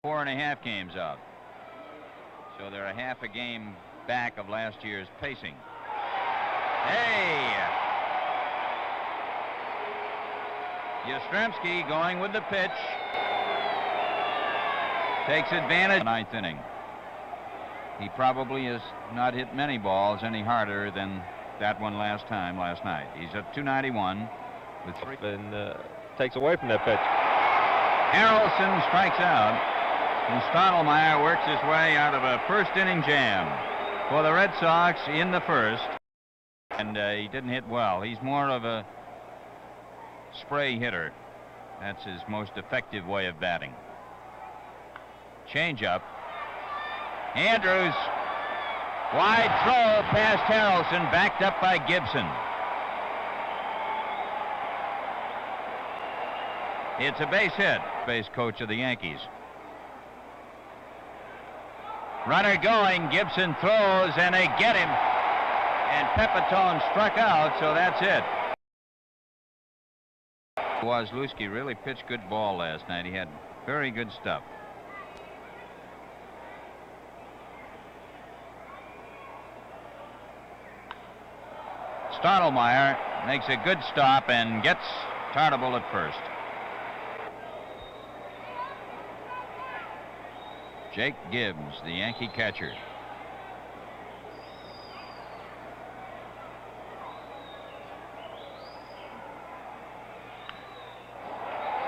4.5 games out. So they're a half a game back of last year's pacing. Hey! Yastrzemski going with the pitch. Takes advantage. Ninth inning. He probably has not hit many balls any harder than that one last night. He's at 291 with 3. And takes away from that pitch. Harrelson strikes out, and Stottlemyre works his way out of a first inning jam for the Red Sox in the first. And he didn't hit well. He's more of a spray hitter. That's his most effective way of batting. Changeup. Andrews. Wide throw past Harrelson, backed up by Gibson. It's a base hit. Base coach of the Yankees. Runner going. Gibson throws, and they get him. And Pepitone struck out, so that's it. Wozlewski really pitched good ball last night. He had very good stuff. Stottlemyre makes a good stop and gets Tartable at first. Jake Gibbs, the Yankee catcher.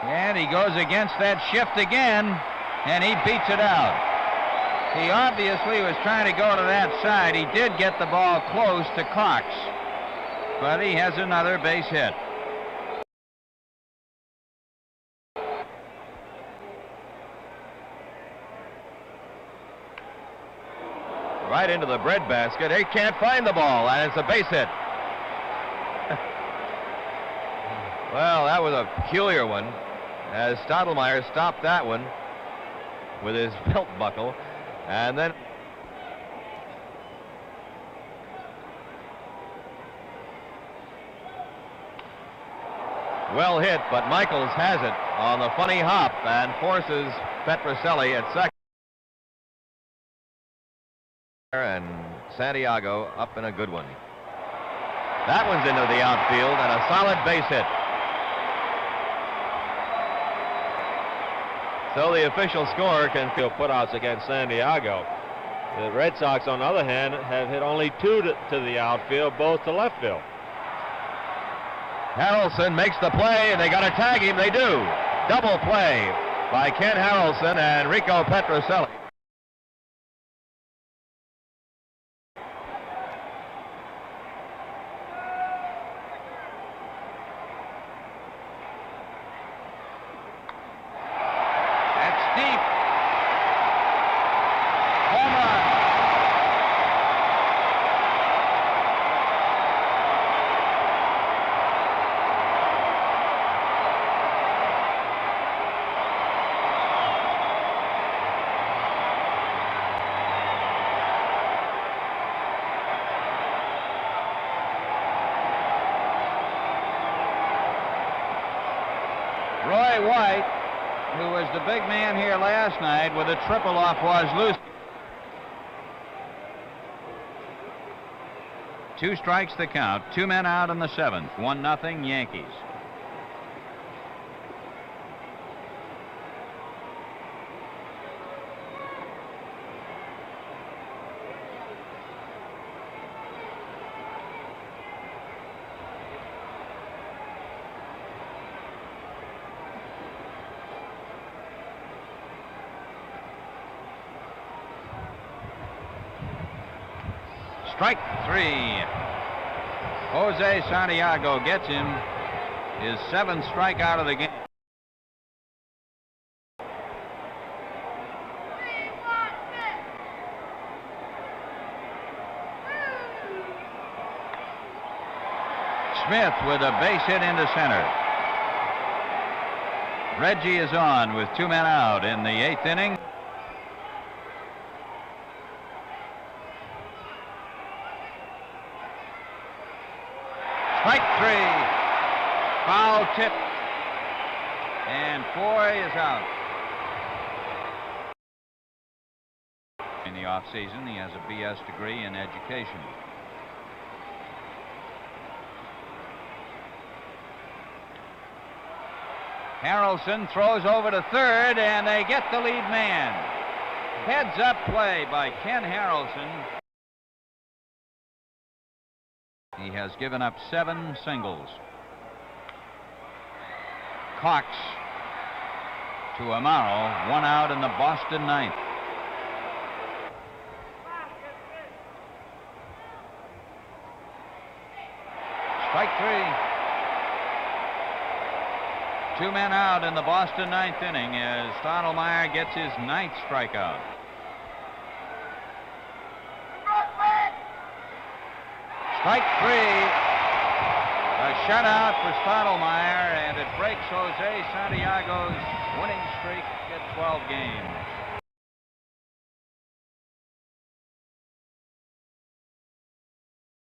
And he goes against that shift again, and he beats it out. He obviously was trying to go to that side. He did get the ball close to Cox, but he has another base hit. Right into the breadbasket. He can't find the ball, and it's a base hit. Well, that was a peculiar one, as Stottlemyre stopped that one with his belt buckle, and then well hit, but Michaels has it on the funny hop and forces Petrocelli at second. And Santiago up in a good one. That one's into the outfield and a solid base hit. So the official score can feel putouts against Santiago. The Red Sox, on the other hand, have hit only 2 to the outfield, both to left field. Harrelson makes the play, and they got to tag him. They do. Double play by Ken Harrelson and Rico Petrocelli. Roy White, who was the big man here last night with a triple off Wozlewski. 2 strikes the count, 2 men out in the 7th, 1-0 Yankees. Strike 3. Jose Santiago gets him his 7th strikeout of the game. Smith with a base hit into center. Reggie is on with 2 men out in the 8th inning. Strike 3. Foul tip. And Foy is out. offseason. He has a BS degree in education. Harrelson throws over to third, and they get the lead man. Heads-up play by Ken Harrelson. He has given up 7 singles. Cox to Amaro, 1 out in the Boston ninth. Strike 3. 2 men out in the Boston ninth inning as Stottlemyre gets his 9th strikeout. Strike 3. A shutout for Stottlemyre, and it breaks Jose Santiago's winning streak at 12 games.